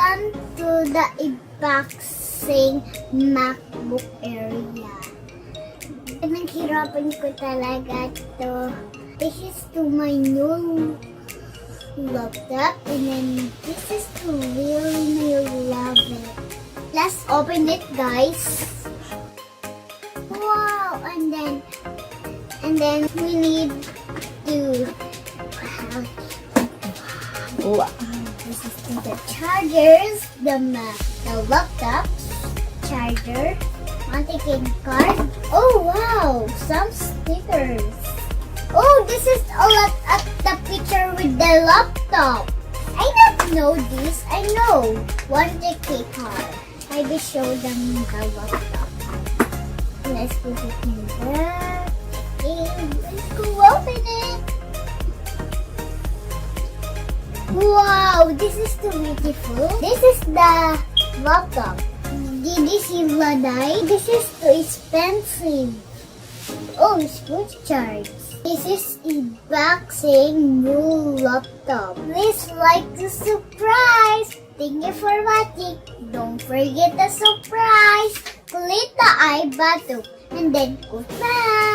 Welcome to the unboxing Macbook Air. Naghirapan ko talaga to. This is to my new laptop, and then this is to really love it. Let's open it, guys. Wow, and then we need to wow. This is the chargers, the laptop charger, anti-kid card. Oh wow, some stickers. Oh, this is all at the picture with the laptop. I don't know this. I know one ticket card. I will show them the laptop. Let's put it in there. And let's go open it. Wow, this is too beautiful. This is the laptop. Did you see Vladay? This is too expensive. Oh, it's good charge. This is unboxing new laptop. Please like the surprise. Thank you for watching. Don't forget the surprise. Click the I button and then goodbye.